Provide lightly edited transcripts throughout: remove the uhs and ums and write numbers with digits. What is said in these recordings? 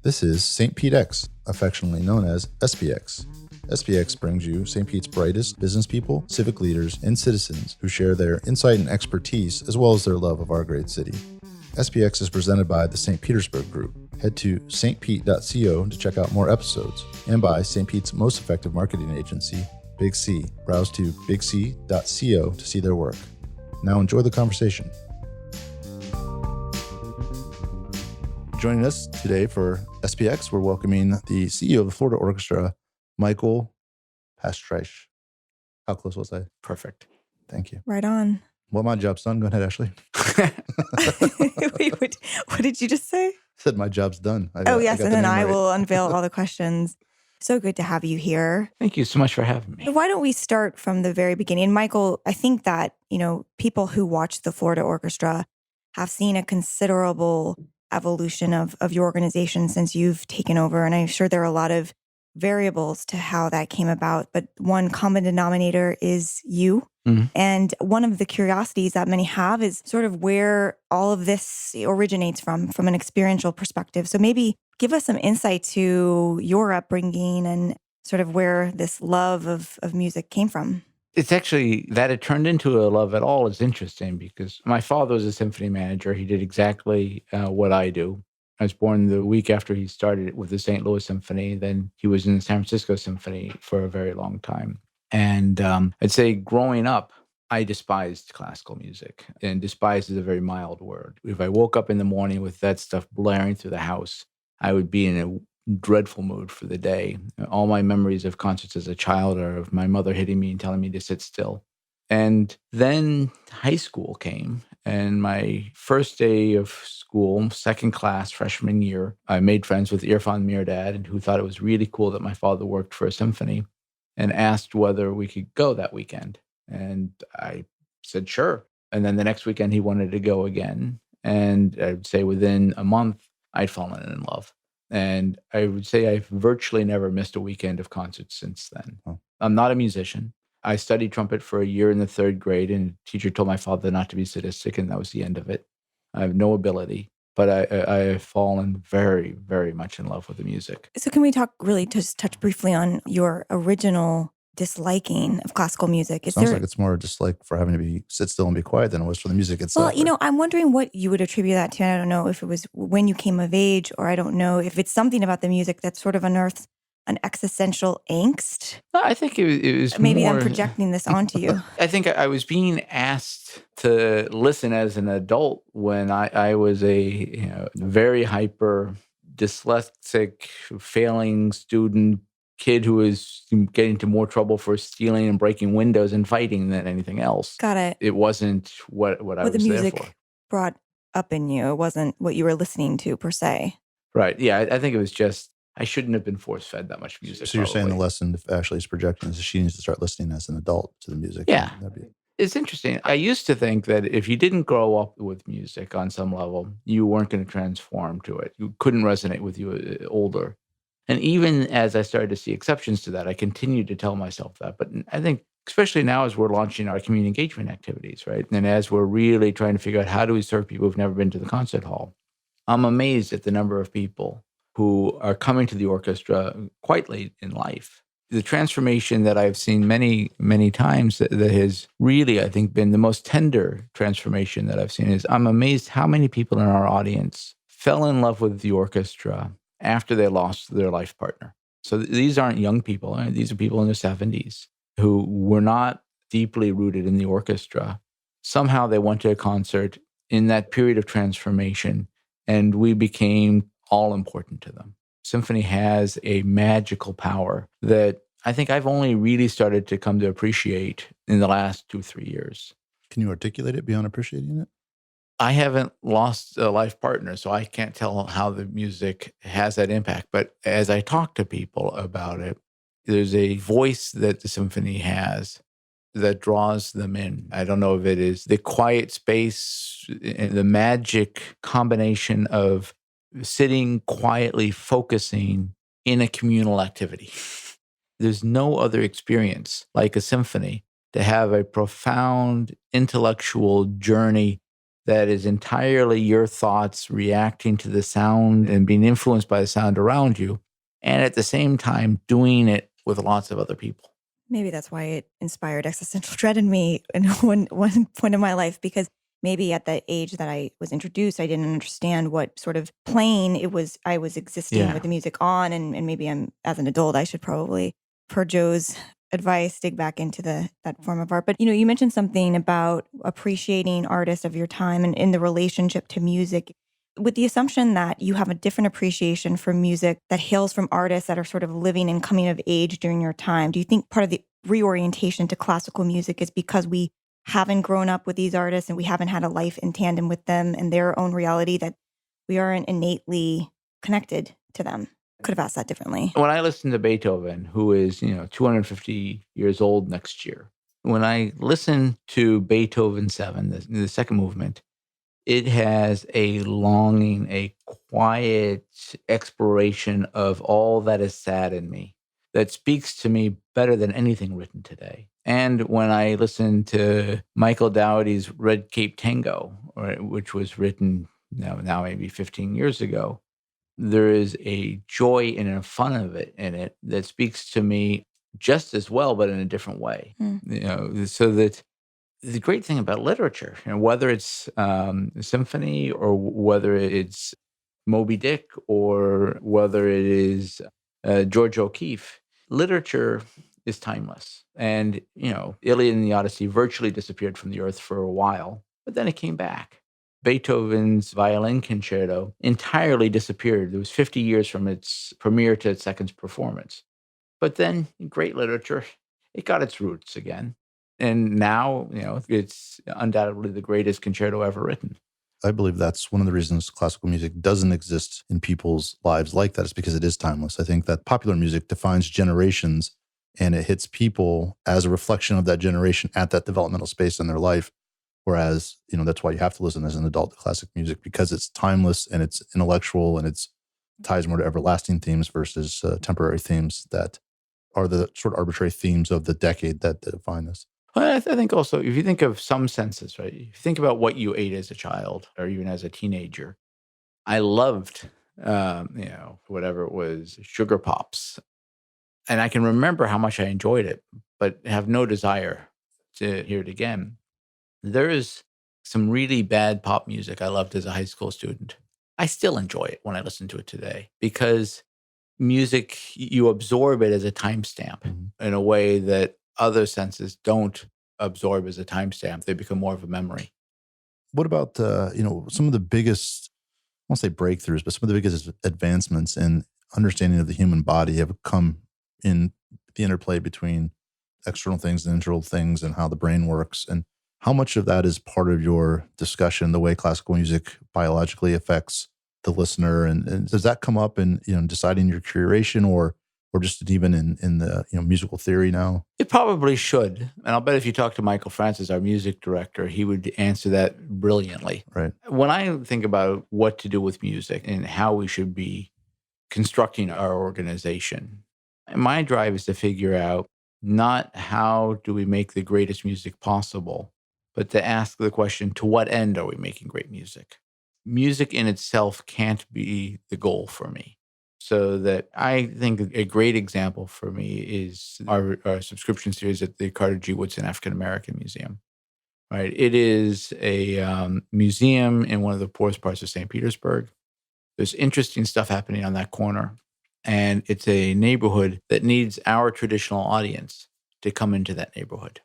This is St. Pete X, affectionately known as SPX. SPX brings you St. Pete's brightest business people, civic leaders, and citizens who share their insight and expertise as well as their love of our great city. SPX is presented by the St. Petersburg Group. Head to stpete.co to check out more episodes, and by St. Pete's most effective marketing agency, Big C. Browse to bigc.co to see their work. Now enjoy the conversation. Joining us today for SPX, we're welcoming the CEO of the Florida Orchestra, Michael Pastreich. How close was I? Perfect. Thank you. Right on. Well, my job's done. Go ahead, Ashley. Wait, what did you just say? Said my job's done. Yes, and then I will unveil all the questions. So good to have you here. Thank you so much for having me. Why don't we start from the very beginning? Michael, I think that, people who watch the Florida Orchestra have seen a considerable evolution of your organization since you've taken over. And I'm sure there are a lot of variables to how that came about. But one common denominator is you. Mm-hmm. And one of the curiosities that many have is sort of where all of this originates from an experiential perspective. So maybe give us some insight to your upbringing and sort of where this love of music came from. It's actually that it turned into a love at all is interesting because my father was a symphony manager. He did exactly what I do. I was born the week after he started with the St. Louis Symphony. Then he was in the San Francisco Symphony for a very long time. And I'd say growing up, I despised classical music. And despise is a very mild word. If I woke up in the morning with that stuff blaring through the house, I would be in a dreadful mood for the day. All my memories of concerts as a child are of my mother hitting me and telling me to sit still. And then high school came, and my first day of school, second class, freshman year, I made friends with Irfan Mirdad, who thought it was really cool that my father worked for a symphony, and asked whether we could go that weekend. And I said, sure. And then the next weekend, he wanted to go again. And I'd say within a month, I'd fallen in love. And I would say I've virtually never missed a weekend of concerts since then. Oh. I'm not a musician. I studied trumpet for a year in the third grade, and a teacher told my father not to be sadistic, and that was the end of it. I have no ability, but I have fallen very, very much in love with the music. So can we just touch briefly on your original disliking of classical music? Sounds like it's more dislike for having to sit still and be quiet than it was for the music itself. Well, I'm wondering what you would attribute that to. I don't know if it was when you came of age, or I don't know if it's something about the music that sort of unearths an existential angst. I think it was maybe more, I'm projecting this onto you. I think I was being asked to listen as an adult when I was a very hyper, dyslexic, failing student, kid who was getting into more trouble for stealing and breaking windows and fighting than anything else. Got it. It wasn't what I was there for. The music brought up in you. It wasn't what you were listening to per se. Right. Yeah. I think it was just, I shouldn't have been force-fed that much music. So you're saying the lesson, if Ashley's projecting, is she needs to start listening as an adult to the music. Yeah. It's interesting. I used to think that if you didn't grow up with music on some level, you weren't going to transform to it. You couldn't resonate with you older. And even as I started to see exceptions to that, I continued to tell myself that. But I think, especially now as we're launching our community engagement activities, right? And as we're really trying to figure out how do we serve people who've never been to the concert hall, I'm amazed at the number of people who are coming to the orchestra quite late in life. The transformation that I've seen many, many times that has really, I think, been the most tender transformation that I've seen is I'm amazed how many people in our audience fell in love with the orchestra after they lost their life partner. So these aren't young people. These are people in their 70s who were not deeply rooted in the orchestra. Somehow they went to a concert in that period of transformation, and we became all important to them. Symphony has a magical power that I think I've only really started to come to appreciate in the last 2-3 years. Can you articulate it beyond appreciating it? I haven't lost a life partner, so I can't tell how the music has that impact. But as I talk to people about it, there's a voice that the symphony has that draws them in. I don't know if it is the quiet space, the magic combination of sitting quietly, focusing in a communal activity. There's no other experience like a symphony to have a profound intellectual journey that is entirely your thoughts reacting to the sound and being influenced by the sound around you, and at the same time doing it with lots of other people. Maybe that's why it inspired existential dread in me in one point in my life, because maybe at the age that I was introduced, I didn't understand what sort of plane I was existing with the music on. And maybe as an adult, I should probably, per Joe's advice, dig back into that form of art. But, you mentioned something about appreciating artists of your time and in the relationship to music, with the assumption that you have a different appreciation for music that hails from artists that are sort of living and coming of age during your time. Do you think part of the reorientation to classical music is because we haven't grown up with these artists and we haven't had a life in tandem with them and their own reality, that we aren't innately connected to them? Could have asked that differently. When I listen to Beethoven, who is, 250 years old next year, when I listen to Beethoven 7, the second movement, it has a longing, a quiet exploration of all that is sad in me that speaks to me better than anything written today. And when I listen to Michael Dougherty's Red Cape Tango, which was written now maybe 15 years ago, there is a joy and a fun of it in it that speaks to me just as well, but in a different way. So that the great thing about literature, whether it's a symphony or whether it's Moby Dick or whether it is George O'Keeffe, literature is timeless. And, Iliad and the Odyssey virtually disappeared from the earth for a while, but then it came back. Beethoven's Violin Concerto entirely disappeared. It was 50 years from its premiere to its second performance. But then, great literature, it got its roots again. And now, it's undoubtedly the greatest concerto ever written. I believe that's one of the reasons classical music doesn't exist in people's lives like that, is because it is timeless. I think that popular music defines generations and it hits people as a reflection of that generation at that developmental space in their life. Whereas, that's why you have to listen as an adult to classic music, because it's timeless and it's intellectual and it's ties more to everlasting themes versus temporary themes that are the sort of arbitrary themes of the decade that define this. Well, I think also, if you think of some senses, right? If you think about what you ate as a child or even as a teenager, I loved, whatever it was, Sugar Pops. And I can remember how much I enjoyed it, but have no desire to hear it again. There is some really bad pop music I loved as a high school student. I still enjoy it when I listen to it today, because music, you absorb it as a timestamp in a way that other senses don't absorb as a timestamp. They become more of a memory. What about, some of the biggest, I won't say breakthroughs, but some of the biggest advancements in understanding of the human body have come in the interplay between external things and internal things and how the brain works? And how much of that is part of your discussion, the way classical music biologically affects the listener? And does that come up in, deciding your curation or just even in the musical theory now? It probably should. And I'll bet if you talk to Michael Francis, our music director, he would answer that brilliantly. Right. When I think about what to do with music and how we should be constructing our organization, my drive is to figure out not how do we make the greatest music possible, but to ask the question, to what end are we making great music? Music in itself can't be the goal for me. So that I think a great example for me is our subscription series at the Carter G. Woodson African American Museum. Right, it is a museum in one of the poorest parts of St. Petersburg. There's interesting stuff happening on that corner, and it's a neighborhood that needs our traditional audience to come into that neighborhood.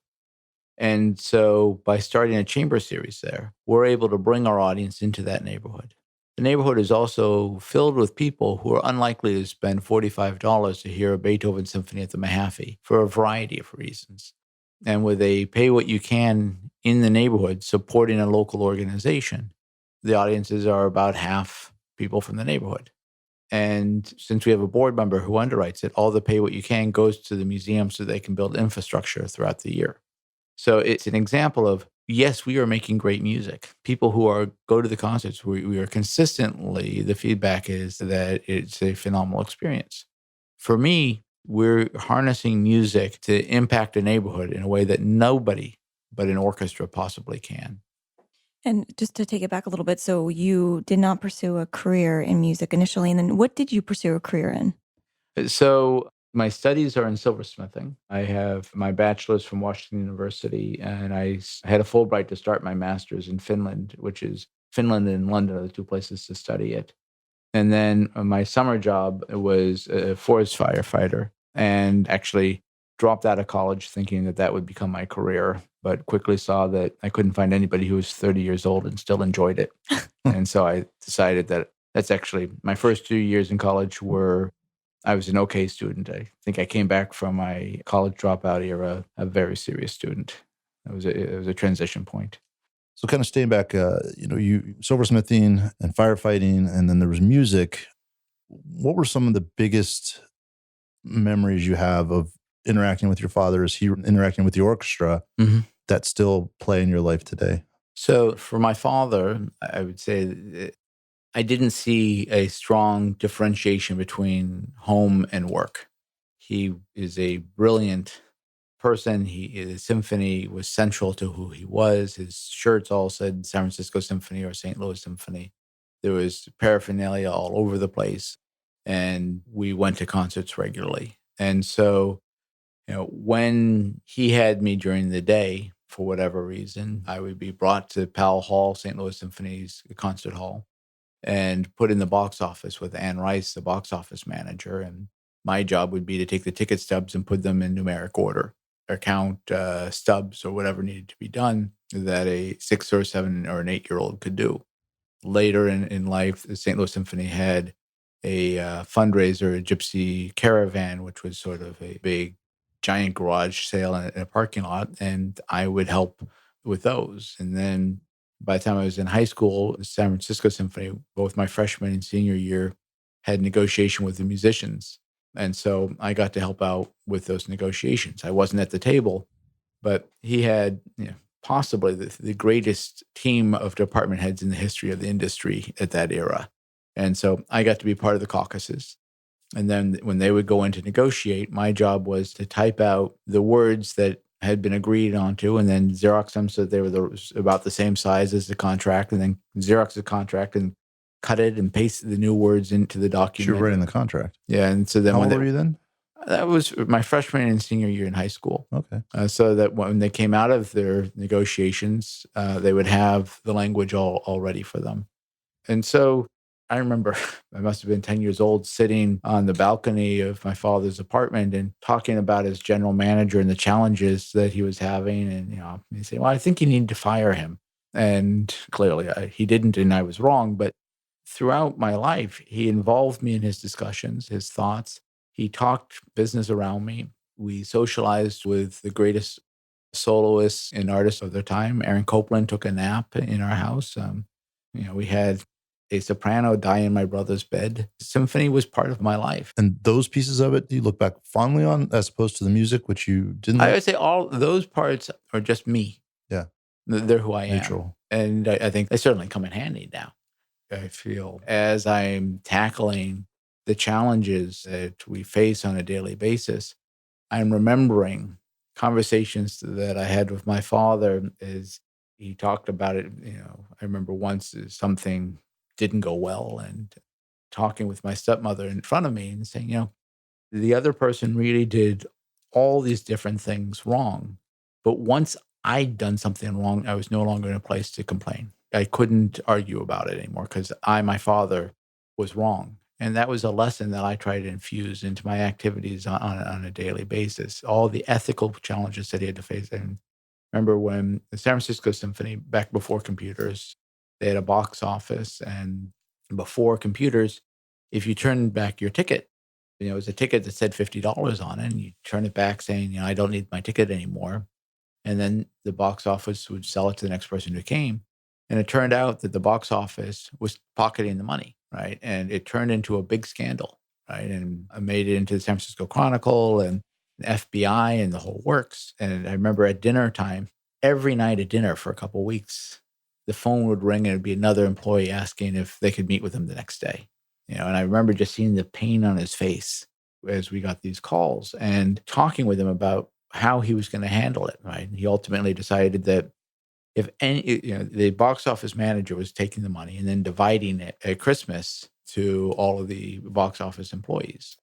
And so by starting a chamber series there, we're able to bring our audience into that neighborhood. The neighborhood is also filled with people who are unlikely to spend $45 to hear a Beethoven symphony at the Mahaffey for a variety of reasons. And with a pay what you can in the neighborhood supporting a local organization, the audiences are about half people from the neighborhood. And since we have a board member who underwrites it, all the pay what you can goes to the museum so they can build infrastructure throughout the year. So it's an example of, yes, we are making great music. People who go to the concerts, we are consistently, the feedback is that it's a phenomenal experience. For me, we're harnessing music to impact a neighborhood in a way that nobody but an orchestra possibly can. And just to take it back a little bit, so you did not pursue a career in music initially, and then what did you pursue a career in? So my studies are in silversmithing. I have my bachelor's from Washington University, and had a Fulbright to start my master's in Finland, which is Finland and London are the two places to study it. And then my summer job was a forest firefighter, and actually dropped out of college thinking that that would become my career, but quickly saw that I couldn't find anybody who was 30 years old and still enjoyed it. And so I decided that that's actually my first 2 years in college I was an okay student. I think I came back from my college dropout era a very serious student. It was a transition point. So kind of staying back, you silversmithing and firefighting, and then there was music. What were some of the biggest memories you have of interacting with your father? Is he interacting with the orchestra that still play in your life today? So for my father, I would say that I didn't see a strong differentiation between home and work. He is a brilliant person. His symphony was central to who he was. His shirts all said San Francisco Symphony or St. Louis Symphony. There was paraphernalia all over the place, and we went to concerts regularly. And so, when he had me during the day, for whatever reason, I would be brought to Powell Hall, St. Louis Symphony's concert hall, and put in the box office with Ann Rice, the box office manager. And my job would be to take the ticket stubs and put them in numeric order, or count stubs or whatever needed to be done that a 6 or 7 or an 8-year-old could do. Later in life, the St. Louis Symphony had a fundraiser, a gypsy caravan, which was sort of a big, giant garage sale in a parking lot, and I would help with those. And then by the time I was in high school, the San Francisco Symphony, both my freshman and senior year, had negotiation with the musicians. And so I got to help out with those negotiations. I wasn't at the table, but he had possibly the greatest team of department heads in the history of the industry at that era. And so I got to be part of the caucuses. And then when they would go in to negotiate, my job was to type out the words that had been agreed onto and then Xerox them so they were about the same size as the contract, and then Xerox the contract and cut it and paste the new words into the document. You were writing the contract. Yeah. And so then How old were you then? That was my freshman and senior year in high school. Okay. So that when they came out of their negotiations, they would have the language all ready for them. And so I remember I must have been 10 years old sitting on the balcony of my father's apartment and talking about his general manager and the challenges that he was having. And, he said, well, I think you need to fire him. And clearly he didn't, and I was wrong. But throughout my life, he involved me in his discussions, his thoughts. He talked business around me. We socialized with the greatest soloists and artists of their time. Aaron Copland took a nap in our house. We had a soprano die in my brother's bed. Symphony was part of my life. And those pieces of it, do you look back fondly on as opposed to the music, which you didn't I like? would say all those parts are just me. Yeah. They're who I am. Neutral. And I think they certainly come in handy now. I feel as I'm tackling the challenges that we face on a daily basis, I'm remembering conversations that I had with my father as he talked about it. I remember once something didn't go well, and talking with my stepmother in front of me and saying, the other person really did all these different things wrong. But once I'd done something wrong, I was no longer in a place to complain. I couldn't argue about it anymore because my father, was wrong. And that was a lesson that I tried to infuse into my activities on a daily basis. All the ethical challenges that he had to face. And remember when the San Francisco Symphony, back before computers, they had a box office. And before computers, if you turned back your ticket, it was a ticket that said $50 on it, and you turn it back saying, I don't need my ticket anymore. And then the box office would sell it to the next person who came. And it turned out that the box office was pocketing the money, right? And it turned into a big scandal, right? And I made it into the San Francisco Chronicle and the FBI and the whole works. And I remember at dinner time, every night at dinner for a couple of weeks, the phone would ring and it'd be another employee asking if they could meet with him the next day. And I remember just seeing the pain on his face as we got these calls and talking with him about how he was going to handle it, right? And he ultimately decided that if any, the box office manager was taking the money and then dividing it at Christmas to all of the box office employees.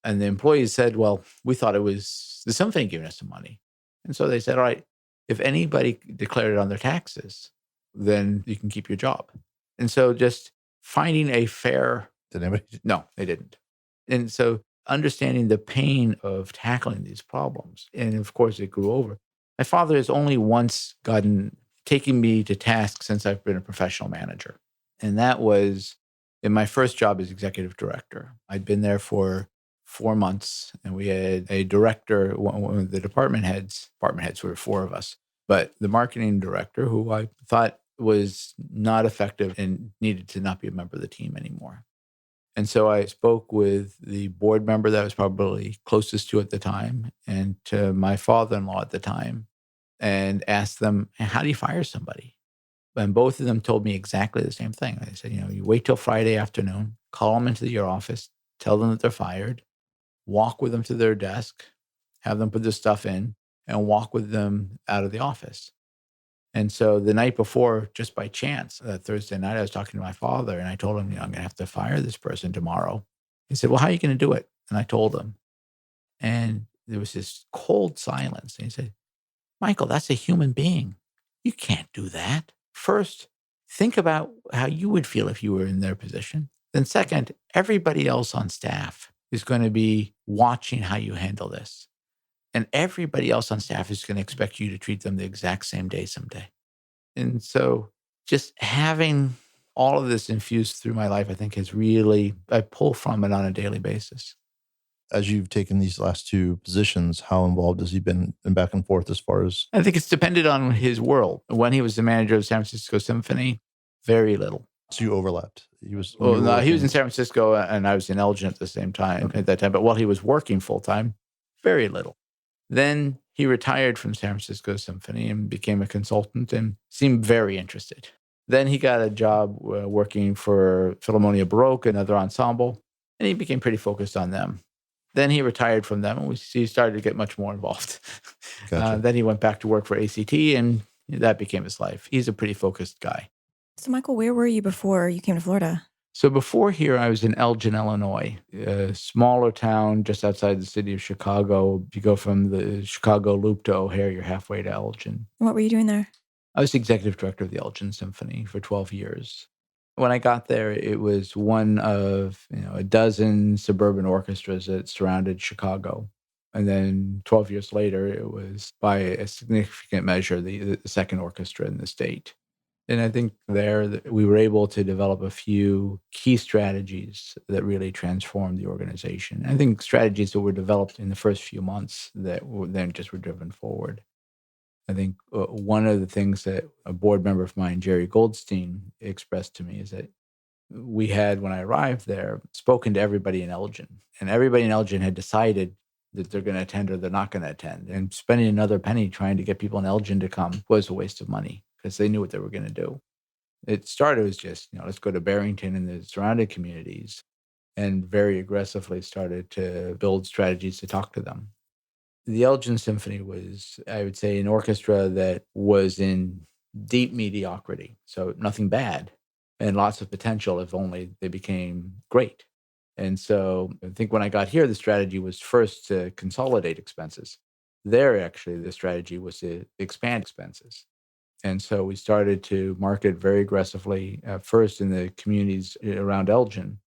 And the employees said, well, we thought it was the symphony giving us the money. And so they said, all right, if anybody declared it on their taxes, then you can keep your job. And so just finding a fair... Did anybody? No, they didn't. And so understanding the pain of tackling these problems. And of course, it grew over. My father has only once taken me to task since I've been a professional manager. And that was in my first job as executive director. I'd been there for 4 months, and we had a director, one of the department heads were 4 of us, but the marketing director, who I thought was not effective and needed to not be a member of the team anymore. And so I spoke with the board member that I was probably closest to at the time and to my father-in-law at the time and asked them, how do you fire somebody? And both of them told me exactly the same thing. They said, you wait till Friday afternoon, call them into your office, tell them that they're fired, walk with them to their desk, have them put their stuff in, and walk with them out of the office. And so the night before, just by chance, that Thursday night, I was talking to my father, and I told him, I'm going to have to fire this person tomorrow. He said, well, how are you going to do it? And I told him. And there was this cold silence. And he said, Michael, that's a human being. You can't do that. First, think about how you would feel if you were in their position. Then second, everybody else on staff is going to be watching how you handle this. And everybody else on staff is going to expect you to treat them the exact same day someday. And so just having all of this infused through my life, I think I pull from it on a daily basis. As you've taken these last 2 positions, how involved has he been in back and forth as far as? I think it's depended on his world. When he was the manager of San Francisco Symphony, very little. So you overlapped. He was in San Francisco and I was in Elgin at the same time at that time. But while he was working full time, very little. Then he retired from San Francisco Symphony and became a consultant and seemed very interested. Then he got a job working for Philharmonia Baroque, another ensemble, and he became pretty focused on them. Then he retired from them, and he started to get much more involved. Gotcha. Then he went back to work for ACT, and that became his life. He's a pretty focused guy. So, Michael, where were you before you came to Florida? So before here, I was in Elgin, Illinois, a smaller town just outside the city of Chicago. If you go from the Chicago Loop to O'Hare, you're halfway to Elgin. What were you doing there? I was executive director of the Elgin Symphony for 12 years. When I got there, it was one of a dozen suburban orchestras that surrounded Chicago. And then 12 years later, it was by a significant measure the second orchestra in the state. And I think there we were able to develop a few key strategies that really transformed the organization. I think strategies that were developed in the first few months that then just were driven forward. I think one of the things that a board member of mine, Jerry Goldstein, expressed to me is that we had, when I arrived there, spoken to everybody in Elgin. And everybody in Elgin had decided that they're going to attend or they're not going to attend. And spending another penny trying to get people in Elgin to come was a waste of money because they knew what they were going to do. It started as just, let's go to Barrington and the surrounding communities, and very aggressively started to build strategies to talk to them. The Elgin Symphony was, I would say, an orchestra that was in deep mediocrity. So nothing bad and lots of potential if only they became great. And so I think when I got here, the strategy was first to consolidate expenses. There, actually, the strategy was to expand expenses. And so we started to market very aggressively, first in the communities around Elgin.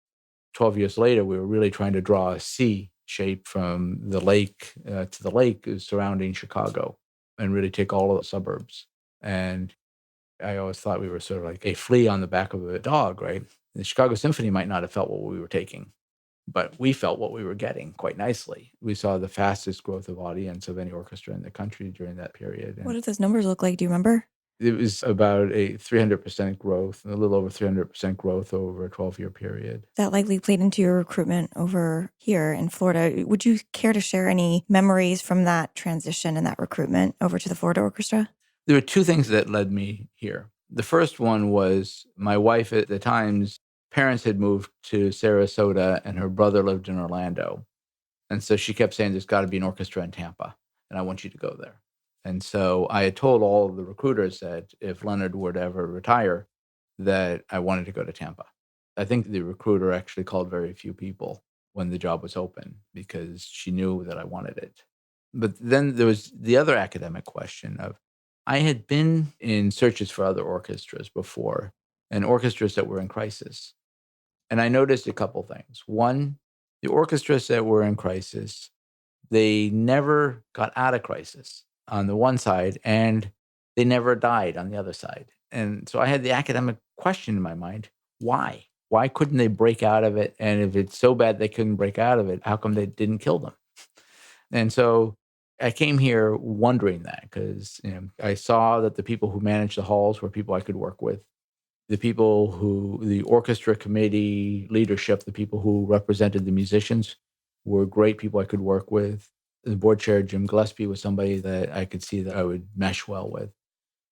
12 years later, we were really trying to draw a C shape from the lake to the lake surrounding Chicago and really take all of the suburbs. And I always thought we were sort of like a flea on the back of a dog, right? The Chicago Symphony might not have felt what we were taking, but we felt what we were getting quite nicely. We saw the fastest growth of audience of any orchestra in the country during that period. And what did those numbers look like? Do you remember? it was about a 300% growth, a little over 300% growth over a 12-year period. That likely played into your recruitment over here in Florida. Would you care to share any memories from that transition and that recruitment over to the Florida Orchestra? There were 2 things that led me here. The first one was my wife at the time's parents had moved to Sarasota and her brother lived in Orlando. And so she kept saying, there's got to be an orchestra in Tampa, and I want you to go there. And so I had told all of the recruiters that if Leonard were to ever retire, that I wanted to go to Tampa. I think the recruiter actually called very few people when the job was open because she knew that I wanted it. But then there was the other academic question of I had been in searches for other orchestras before and orchestras that were in crisis. And I noticed a couple things. One, the orchestras that were in crisis, they never got out of crisis on the one side, and they never died on the other side. And so I had the academic question in my mind, why? Why couldn't they break out of it? And if it's so bad they couldn't break out of it, how come they didn't kill them? And so I came here wondering that because I saw that the people who managed the halls were people I could work with. The orchestra committee leadership, the people who represented the musicians were great people I could work with. The board chair, Jim Gillespie, was somebody that I could see that I would mesh well with.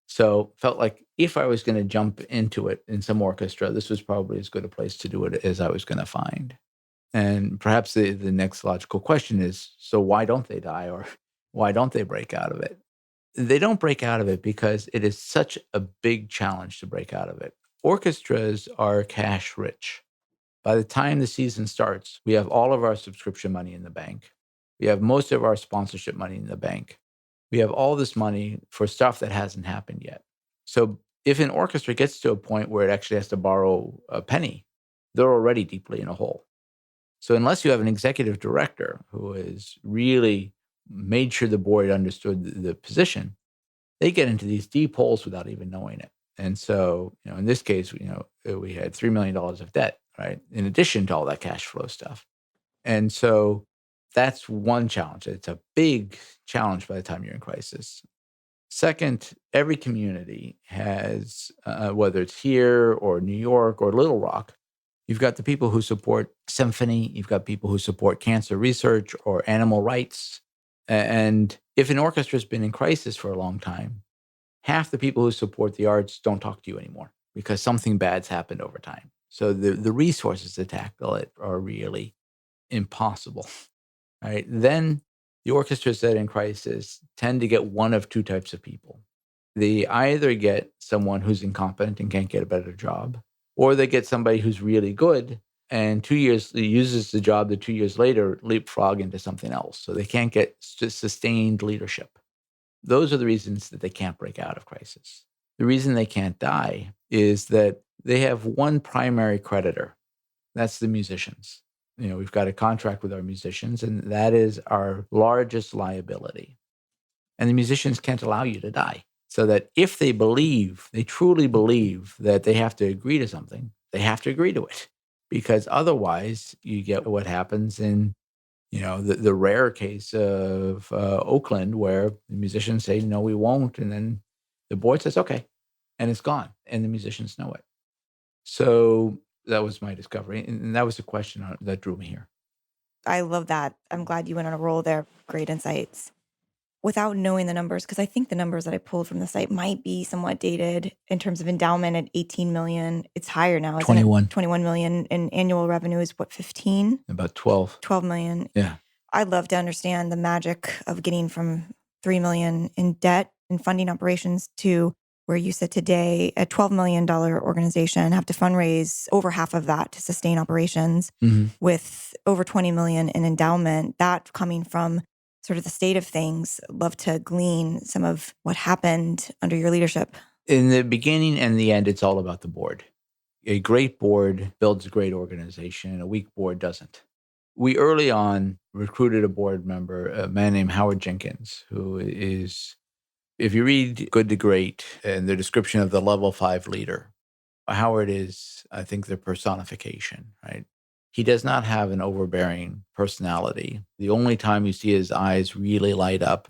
So felt like if I was going to jump into it in some orchestra, this was probably as good a place to do it as I was going to find. And perhaps the next logical question is, so why don't they die or why don't they break out of it? They don't break out of it because it is such a big challenge to break out of it. Orchestras are cash rich. By the time the season starts, we have all of our subscription money in the bank. We have most of our sponsorship money in the bank. We have all this money for stuff that hasn't happened yet. So if an orchestra gets to a point where it actually has to borrow a penny, they're already deeply in a hole. So unless you have an executive director who has really made sure the board understood the position, they get into these deep holes without even knowing it. And so, in this case, we had $3 million of debt, right? In addition to all that cash flow stuff. And so that's one challenge. It's a big challenge by the time you're in crisis. Second, every community has, whether it's here or New York or Little Rock, you've got the people who support symphony. You've got people who support cancer research or animal rights. And if an orchestra has been in crisis for a long time, half the people who support the arts don't talk to you anymore because something bad's happened over time. So the resources to tackle it are really impossible, right? Then the orchestras that are in crisis tend to get one of two types of people. They either get someone who's incompetent and can't get a better job, or they get somebody who's really good and 2 years uses the job that 2 years later leapfrog into something else. So they can't get sustained leadership. Those are the reasons that they can't break out of crisis. The reason they can't die is that they have one primary creditor. That's the musicians. We've got a contract with our musicians, and that is our largest liability. And the musicians can't allow you to die. So that if they truly believe that they have to agree to something, they have to agree to it. Because otherwise, you get what happens in the rare case of Oakland, where the musicians say, no, we won't. And then the board says, okay. And it's gone. And the musicians know it. So that was my discovery. And that was the question that drew me here. I love that. I'm glad you went on a roll there. Great insights. Without knowing the numbers, because I think the numbers that I pulled from the site might be somewhat dated in terms of endowment at 18 million. It's higher now, isn't 21. it? 21 million. And annual revenue is what, 15? About 12. 12 million. Yeah. I'd love to understand the magic of getting from 3 million in debt and funding operations to where you sit today, a $12 million organization, have to fundraise over half of that to sustain operations with over 20 million in endowment, that coming from sort of the state of things. Love to glean some of what happened under your leadership. In the beginning and the end, it's all about the board. A great board builds a great organization, and a weak board doesn't. We early on recruited a board member, a man named Howard Jenkins, who is, if you read Good to Great and the description of the level 5 leader, Howard is, I think, the personification, right? He does not have an overbearing personality. The only time you see his eyes really light up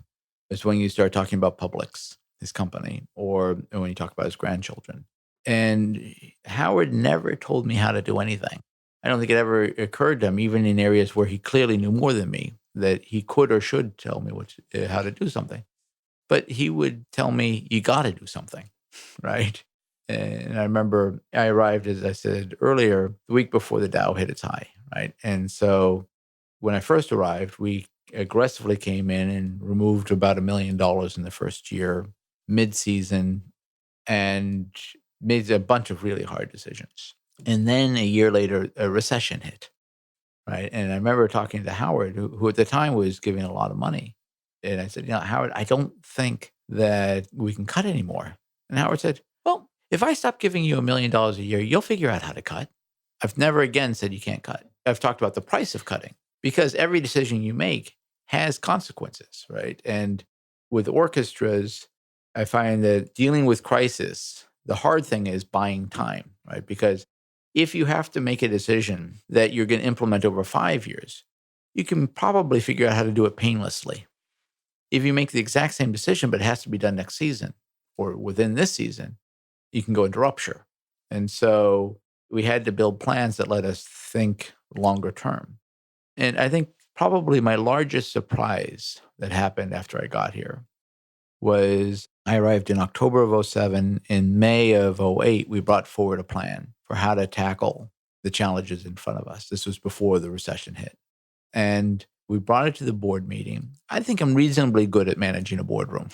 is when you start talking about Publix, his company, or when you talk about his grandchildren. And Howard never told me how to do anything. I don't think it ever occurred to him, even in areas where he clearly knew more than me, that he could or should tell me how to do something. But he would tell me, you got to do something, right? And I remember I arrived, as I said earlier, the week before the Dow hit its high, right? And so when I first arrived, we aggressively came in and removed about $1 million in the first year, mid-season, and made a bunch of really hard decisions. And then a year later, a recession hit, right? And I remember talking to Howard, who at the time was giving a lot of money. And I said, Howard, I don't think that we can cut anymore. And Howard said, well, if I stop giving you $1 million a year, you'll figure out how to cut. I've never again said you can't cut. I've talked about the price of cutting because every decision you make has consequences, right? And with orchestras, I find that dealing with crisis, the hard thing is buying time, right? Because if you have to make a decision that you're going to implement over 5 years, you can probably figure out how to do it painlessly. If you make the exact same decision, but it has to be done next season or within this season, you can go into rupture. And so we had to build plans that let us think longer term. And I think probably my largest surprise that happened after I got here was I arrived in October of 07. In May of 08, we brought forward a plan for how to tackle the challenges in front of us. This was before the recession hit. And we brought it to the board meeting. I think I'm reasonably good at managing a boardroom.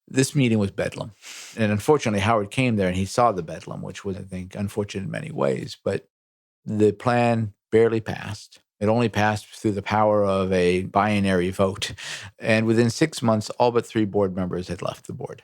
This meeting was bedlam. And unfortunately, Howard came there and he saw the bedlam, which was, I think, unfortunate in many ways. But the plan barely passed. It only passed through the power of a binary vote. And within 6 months, all but 3 board members had left the board.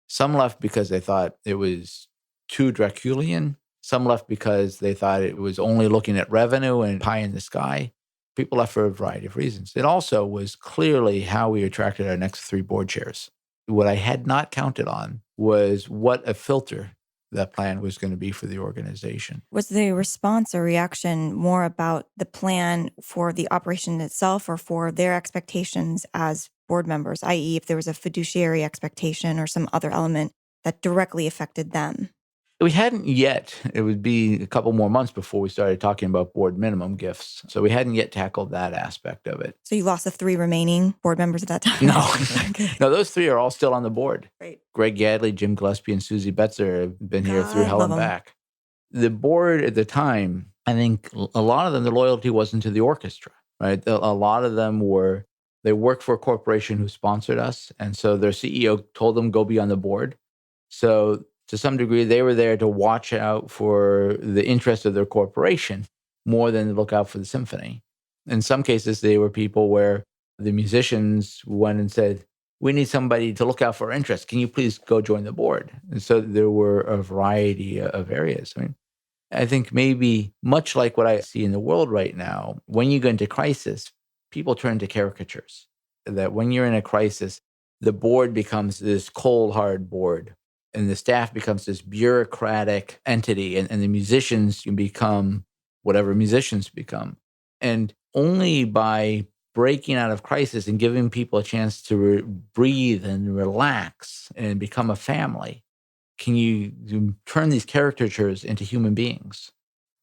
Some left because they thought it was too Draculian. Some left because they thought it was only looking at revenue and pie in the sky. People left for a variety of reasons. It also was clearly how we attracted our next 3 board chairs. What I had not counted on was what a filter that plan was going to be for the organization. Was the response or reaction more about the plan for the operation itself or for their expectations as board members, i.e., if there was a fiduciary expectation or some other element that directly affected them? We hadn't yet. It would be a couple more months before we started talking about board minimum gifts. So we hadn't yet tackled that aspect of it. So you lost the 3 remaining board members at that time? No. Okay. No, those 3 are all still on the board. Right. Greg Yadley, Jim Gillespie, and Susie Betzer have been here through hell love and 'em. back. The board at the time, I think a lot of them, their loyalty wasn't to the orchestra, right? A lot of them they worked for a corporation who sponsored us. And so their CEO told them, go be on the board. So to some degree, they were there to watch out for the interest of their corporation more than to look out for the symphony. In some cases, they were people where the musicians went and said, we need somebody to look out for our interests. Can you please go join the board? And so there were a variety of areas. I mean, I think maybe much like what I see in the world right now, when you go into crisis, people turn to caricatures. That when you're in a crisis, the board becomes this cold, hard board. And the staff becomes this bureaucratic entity, and the musicians can become whatever musicians become. And only by breaking out of crisis and giving people a chance to breathe and relax and become a family can you turn these caricatures into human beings,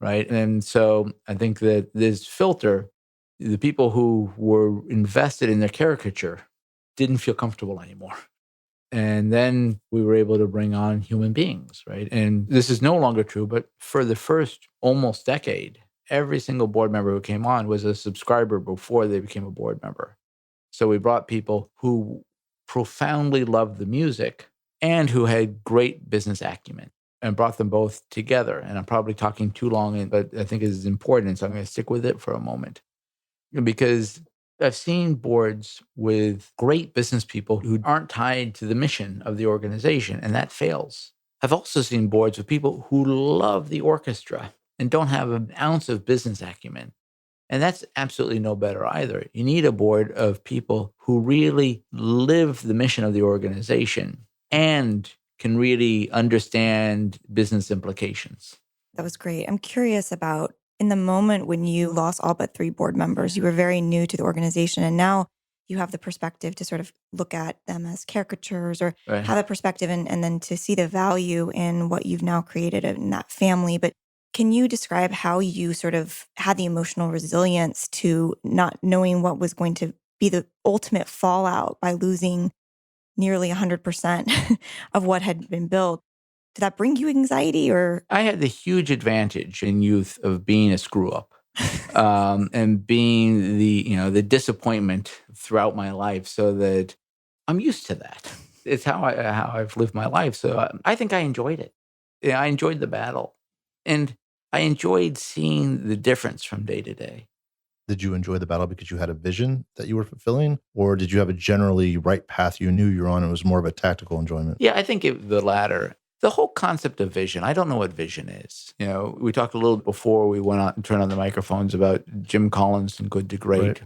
right? And so I think that this filter, the people who were invested in their caricature didn't feel comfortable anymore. And then we were able to bring on human beings, right? And this is no longer true, but for the first almost decade, every single board member who came on was a subscriber before they became a board member. So we brought people who profoundly loved the music and who had great business acumen and brought them both together. And I'm probably talking too long, but I think it is important, so I'm going to stick with it for a moment. Because I've seen boards with great business people who aren't tied to the mission of the organization, and that fails. I've also seen boards with people who love the orchestra and don't have an ounce of business acumen. And that's absolutely no better either. You need a board of people who really live the mission of the organization and can really understand business implications. That was great. I'm curious about in the moment when you lost all but 3 board members, you were very new to the organization, and now you have the perspective to sort of look at them as caricatures or Right. have that perspective and then to see the value in what you've now created in that family. But can you describe how you sort of had the emotional resilience to not knowing what was going to be the ultimate fallout by losing nearly 100% of what had been built? Did that bring you anxiety or? I had the huge advantage in youth of being a screw up. and being the disappointment throughout my life, so that I'm used to that. It's how I've lived my life. So I think I enjoyed it. Yeah, I enjoyed the battle, and I enjoyed seeing the difference from day to day. Did you enjoy the battle because you had a vision that you were fulfilling, or did you have a generally right path you knew you were on? And it was more of a tactical enjoyment. Yeah, I think the latter. The whole concept of vision, I don't know what vision is. We talked a little before we went on and turned on the microphones about Jim Collins and Good to Great. Right.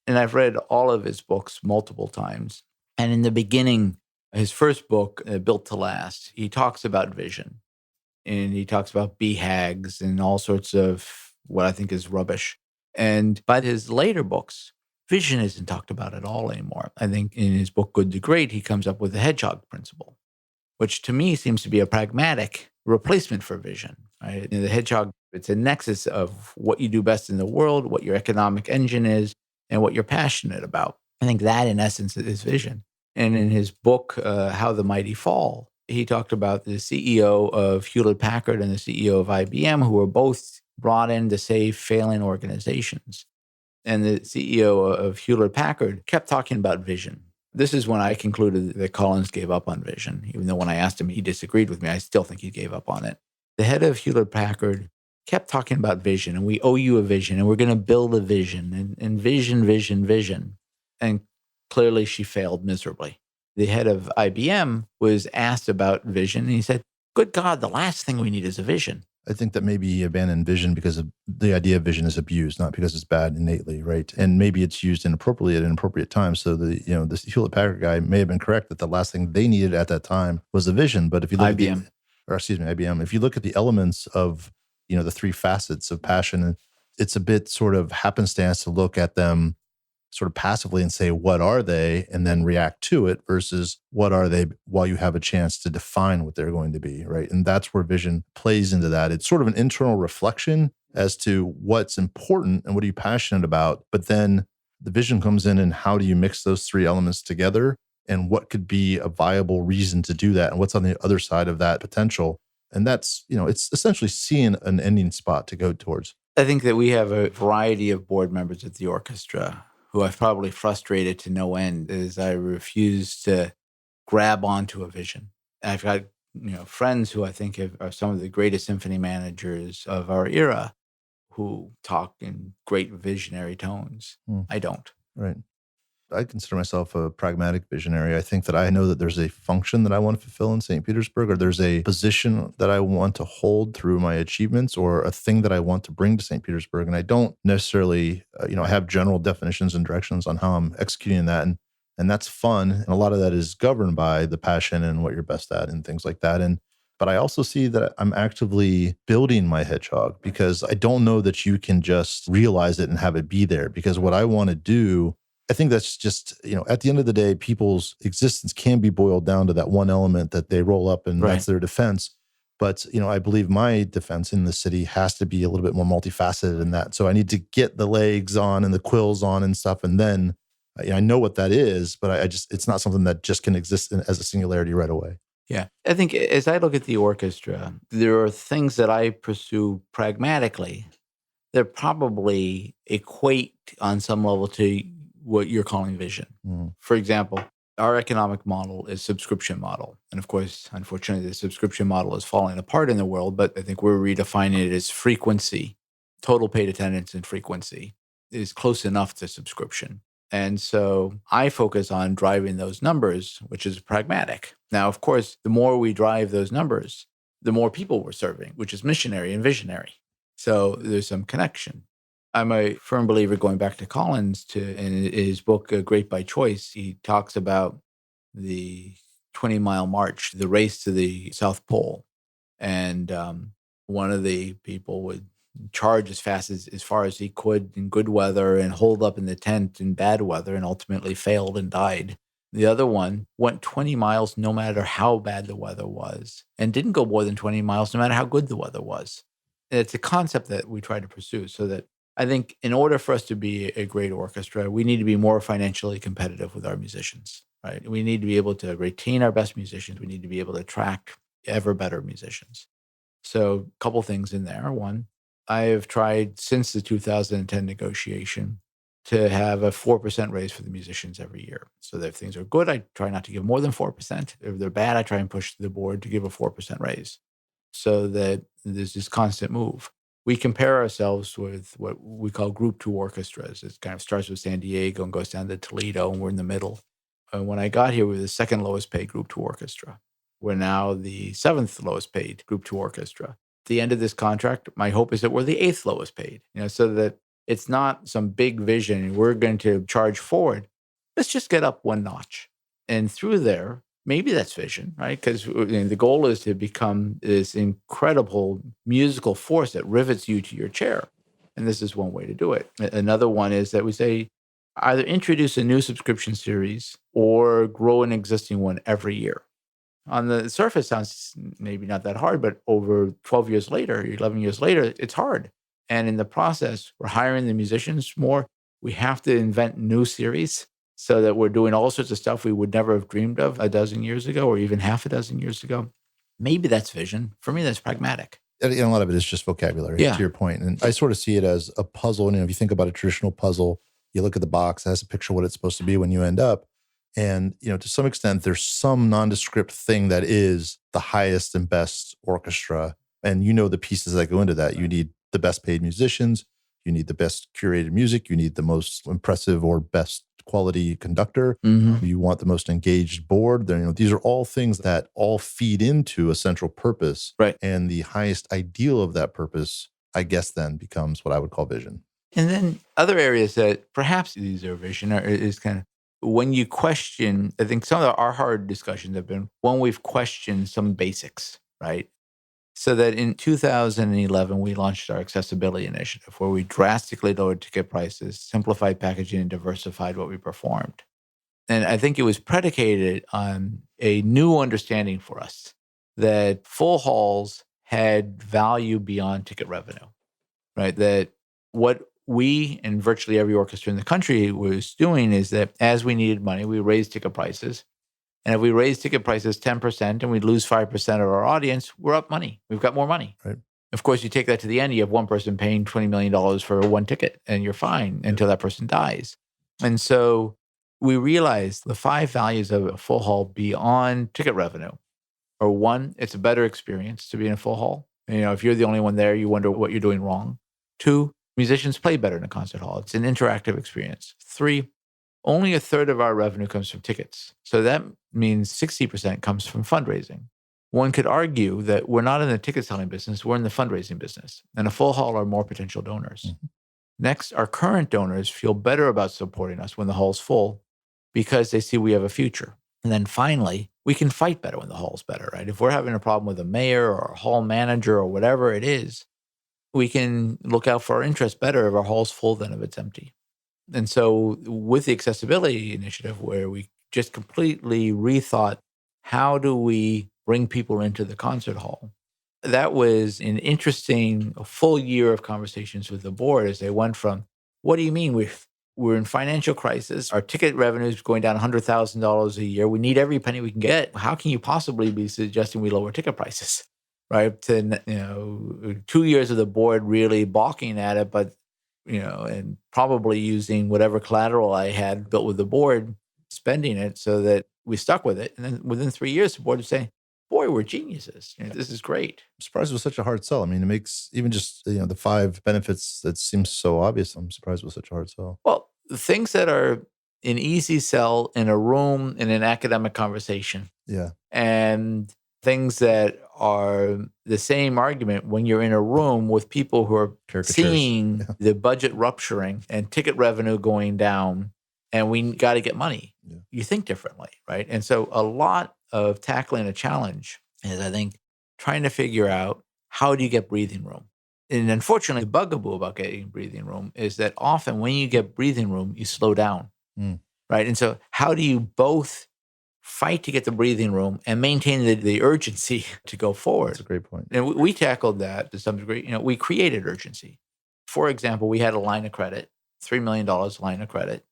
And I've read all of his books multiple times. And in the beginning, his first book, Built to Last, he talks about vision. And he talks about BHAGs and all sorts of what I think is rubbish. And by his later books, vision isn't talked about at all anymore. I think in his book, Good to Great, he comes up with the hedgehog principle, which to me seems to be a pragmatic replacement for vision. Right? The hedgehog, it's a nexus of what you do best in the world, what your economic engine is, and what you're passionate about. I think that, in essence, is vision. And in his book, How the Mighty Fall, he talked about the CEO of Hewlett Packard and the CEO of IBM, who were both brought in to save failing organizations. And the CEO of Hewlett Packard kept talking about vision. This is when I concluded that Collins gave up on vision, even though when I asked him, he disagreed with me. I still think he gave up on it. The head of Hewlett Packard kept talking about vision, and we owe you a vision, and we're going to build a vision, and vision, vision, vision. And clearly she failed miserably. The head of IBM was asked about vision, and he said, good God, the last thing we need is a vision. I think that maybe he abandoned vision because the idea of vision is abused, not because it's bad innately, right? And maybe it's used inappropriately at inappropriate times. So this Hewlett Packard guy may have been correct that the last thing they needed at that time was a vision. But if you look IBM. IBM, if you look at the elements of, the three facets of passion, it's a bit sort of happenstance to look at them sort of passively and say, what are they? And then react to it versus what are they while you have a chance to define what they're going to be, right? And that's where vision plays into that. It's sort of an internal reflection as to what's important and what are you passionate about. But then the vision comes in and how do you mix those three elements together and what could be a viable reason to do that and what's on the other side of that potential. And that's, it's essentially seeing an ending spot to go towards. I think that we have a variety of board members at the orchestra who I've probably frustrated to no end as I refuse to grab onto a vision. I've got friends who I think are some of the greatest symphony managers of our era who talk in great visionary tones. I don't. Right. I consider myself a pragmatic visionary. I think that I know that there's a function that I want to fulfill in St. Petersburg, or there's a position that I want to hold through my achievements, or a thing that I want to bring to St. Petersburg. And I don't necessarily, I have general definitions and directions on how I'm executing that. And that's fun. And a lot of that is governed by the passion and what you're best at and things like that. But I also see that I'm actively building my hedgehog because I don't know that you can just realize it and have it be there. Because what I want to do, I think that's just, at the end of the day, people's existence can be boiled down to that one element that they roll up and that's their defense. But, I believe my defense in the city has to be a little bit more multifaceted than that. So I need to get the legs on and the quills on and stuff. And then I know what that is, but it's not something that just can exist as a singularity right away. Yeah. I think as I look at the orchestra, there are things that I pursue pragmatically that probably equate on some level to what you're calling vision. For example, our economic model is subscription model. And of course, unfortunately, the subscription model is falling apart in the world, but I think we're redefining it as frequency. Total paid attendance and frequency is close enough to subscription. And so I focus on driving those numbers, which is pragmatic. Now, of course, the more we drive those numbers, the more people we're serving, which is missionary and visionary. So there's some connection. I'm a firm believer, going back to Collins, in his book, Great by Choice, he talks about the 20-mile march, the race to the South Pole. And one of the people would charge as fast as far as he could in good weather and hold up in the tent in bad weather and ultimately failed and died. The other one went 20 miles no matter how bad the weather was and didn't go more than 20 miles no matter how good the weather was. And it's a concept that we try to pursue, so that I think in order for us to be a great orchestra, we need to be more financially competitive with our musicians, right? We need to be able to retain our best musicians. We need to be able to attract ever better musicians. So a couple things in there. One, I have tried since the 2010 negotiation to have a 4% raise for the musicians every year. So that if things are good, I try not to give more than 4%. If they're bad, I try and push the board to give a 4% raise so that there's this constant move. We compare ourselves with what we call Group 2 orchestras. It kind of starts with San Diego and goes down to Toledo, and we're in the middle. When I got here, we were the second lowest paid Group 2 orchestra. We're now the seventh lowest paid Group 2 orchestra. At the end of this contract, my hope is that we're the eighth lowest paid, so that it's not some big vision. We're going to charge forward. Let's just get up one notch. And through there, maybe that's vision, right? Because the goal is to become this incredible musical force that rivets you to your chair. And this is one way to do it. Another one is that we say either introduce a new subscription series or grow an existing one every year. On the surface, sounds maybe not that hard, but over 12 years later, 11 years later, it's hard. And in the process, we're hiring the musicians more. We have to invent new series so that we're doing all sorts of stuff we would never have dreamed of a dozen years ago or even half a dozen years ago. Maybe that's vision. For me, that's pragmatic. And a lot of it is just vocabulary, to your point. And I sort of see it as a puzzle. If you think about a traditional puzzle, you look at the box, it has a picture of what it's supposed to be when you end up. And, to some extent, there's some nondescript thing that is the highest and best orchestra. And the pieces that go into that. You need the best paid musicians. You need the best curated music. You need the most impressive or best quality conductor. Mm-hmm. You want the most engaged board. These are all things that all feed into a central purpose. Right. And the highest ideal of that purpose, I guess, then becomes what I would call vision. And then other areas that perhaps these are vision is kind of when you question, I think some of our hard discussions have been when we've questioned some basics, right? So that in 2011, we launched our accessibility initiative where we drastically lowered ticket prices, simplified packaging, and diversified what we performed. And I think it was predicated on a new understanding for us that full halls had value beyond ticket revenue, right? That what we and virtually every orchestra in the country was doing is that as we needed money, we raised ticket prices. And if we raise ticket prices 10% and we lose 5% of our audience, we're up money. We've got more money. Right. Of course, you take that to the end, you have one person paying $20 million for one ticket and you're fine until that person dies. And so we realized the 5 values of a full hall beyond ticket revenue are: 1, it's a better experience to be in a full hall. If you're the only one there, you wonder what you're doing wrong. 2, musicians play better in a concert hall. It's an interactive experience. 3, only a third of our revenue comes from tickets. So that means 60% comes from fundraising. One could argue that we're not in the ticket selling business, we're in the fundraising business. And a full hall are more potential donors. Mm-hmm. Next, our current donors feel better about supporting us when the hall's full because they see we have a future. And then finally, we can fight better when the hall's better, right? If we're having a problem with a mayor or a hall manager or whatever it is, we can look out for our interests better if our hall's full than if it's empty. And so with the accessibility initiative, where we just completely rethought how do we bring people into the concert hall, that was an interesting full year of conversations with the board as they went from, what do you mean we're in financial crisis, our ticket revenue is going down $100,000 a year, we need every penny we can get. How can you possibly be suggesting we lower ticket prices, right? To 2 years of the board really balking at it, but and probably using whatever collateral I had built with the board, spending it so that we stuck with it. And then within 3 years, the board would say, boy, we're geniuses. This is great. I'm surprised it was such a hard sell. It makes even just, the 5 benefits that seems so obvious. I'm surprised it was such a hard sell. Well, the things that are an easy sell in a room, in an academic conversation. Yeah. And things that are the same argument when you're in a room with people who are seeing the budget rupturing and ticket revenue going down, and we got to get money. Yeah. You think differently, right? And so a lot of tackling a challenge is, I think, trying to figure out how do you get breathing room. And unfortunately, the bugaboo about getting breathing room is that often when you get breathing room, you slow down, right? And so how do you both fight to get the breathing room and maintain the urgency to go forward? That's a great point. And we tackled that to some degree. We created urgency. For example, we had a line of credit, $3 million line of credit.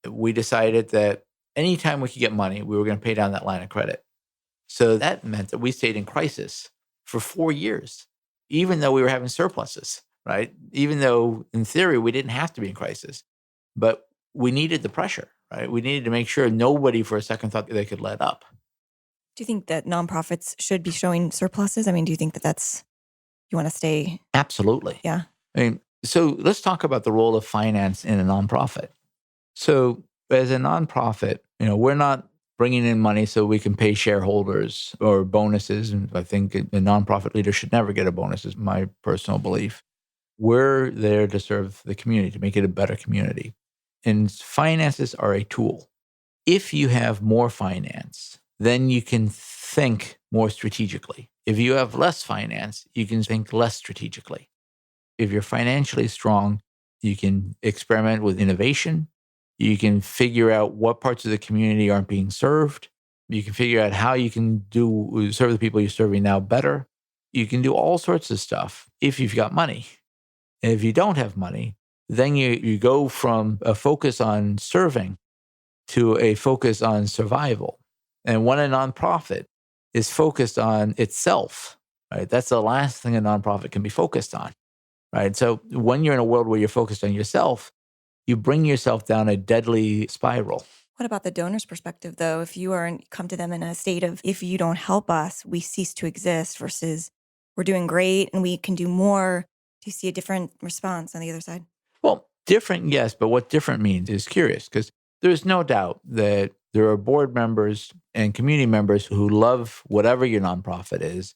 We decided that anytime we could get money, we were going to pay down that line of credit. So that meant that we stayed in crisis for 4 years, even though we were having surpluses, right? Even though in theory we didn't have to be in crisis, but we needed the pressure, right? We needed to make sure nobody for a second thought they could let up. Do you think that nonprofits should be showing surpluses? I mean, do you think that you want to stay? Absolutely. Yeah. I mean, so let's talk about the role of finance in a nonprofit. So as a nonprofit, we're not bringing in money so we can pay shareholders or bonuses. And I think a nonprofit leader should never get a bonus, is my personal belief. We're there to serve the community, to make it a better community. And finances are a tool. If you have more finance, then you can think more strategically. If you have less finance, you can think less strategically. If you're financially strong, you can experiment with innovation. You can figure out what parts of the community aren't being served. You can figure out how you can serve the people you're serving now better. You can do all sorts of stuff if you've got money. And if you don't have money, then you go from a focus on serving to a focus on survival. And when a nonprofit is focused on itself, right, that's the last thing a nonprofit can be focused on, right? So when you're in a world where you're focused on yourself, you bring yourself down a deadly spiral. What about the donor's perspective, though? If you come to them in a state of, if you don't help us, we cease to exist, versus we're doing great and we can do more, do you see a different response on the other side? Well, different, yes, but what different means is curious, because there's no doubt that there are board members and community members who love whatever your nonprofit is.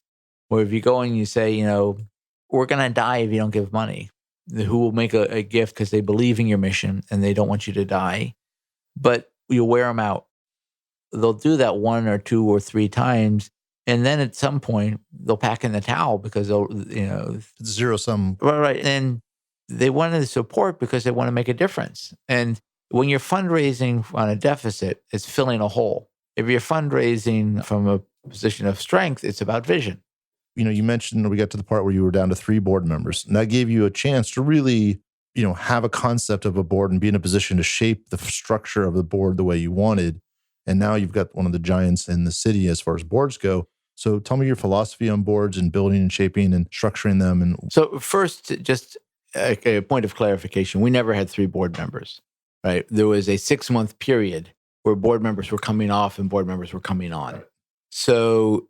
Or if you go and you say, we're going to die if you don't give money, who will make a gift because they believe in your mission and they don't want you to die, but you wear them out. They'll do that 1 or 2 or 3 times. And then at some point they'll pack in the towel because they'll, It's zero sum. Right. And they want the support because they want to make a difference. And when you're fundraising on a deficit, it's filling a hole. If you're fundraising from a position of strength, it's about vision. You mentioned we got to the part where you were down to 3 board members, and that gave you a chance to really, have a concept of a board and be in a position to shape the structure of the board the way you wanted. And now you've got one of the giants in the city as far as boards go. So tell me your philosophy on boards and building and shaping and structuring them. And so first, just a point of clarification. We never had 3 board members, right? There was a 6-month period where board members were coming off and board members were coming on. So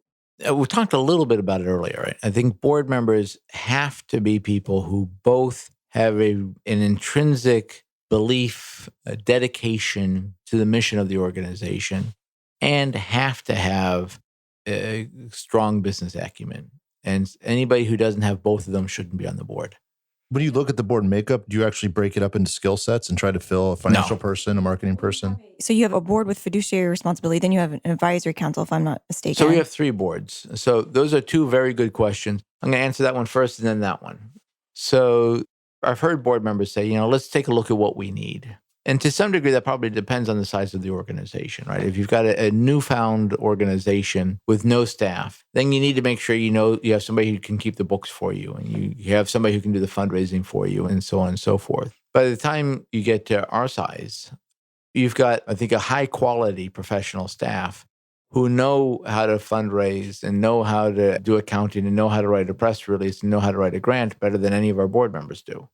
we talked a little bit about it earlier, right? I think board members have to be people who both have an intrinsic belief, a dedication to the mission of the organization, and have to have a strong business acumen. And anybody who doesn't have both of them shouldn't be on the board. when you look at the board makeup, do you actually break it up into skill sets and try to fill a financial person, a marketing person? So you have a board with fiduciary responsibility, then you have an advisory council, if I'm not mistaken. So we have 3 boards. So those are 2 very good questions. I'm going to answer that one first and then that one. So I've heard board members say, let's take a look at what we need. And to some degree, that probably depends on the size of the organization, right? If you've got a newfound organization with no staff, then you need to make sure you have somebody who can keep the books for you, and you have somebody who can do the fundraising for you, and so on and so forth. By the time you get to our size, you've got, I think, a high quality professional staff who know how to fundraise and know how to do accounting and know how to write a press release and know how to write a grant better than any of our board members do.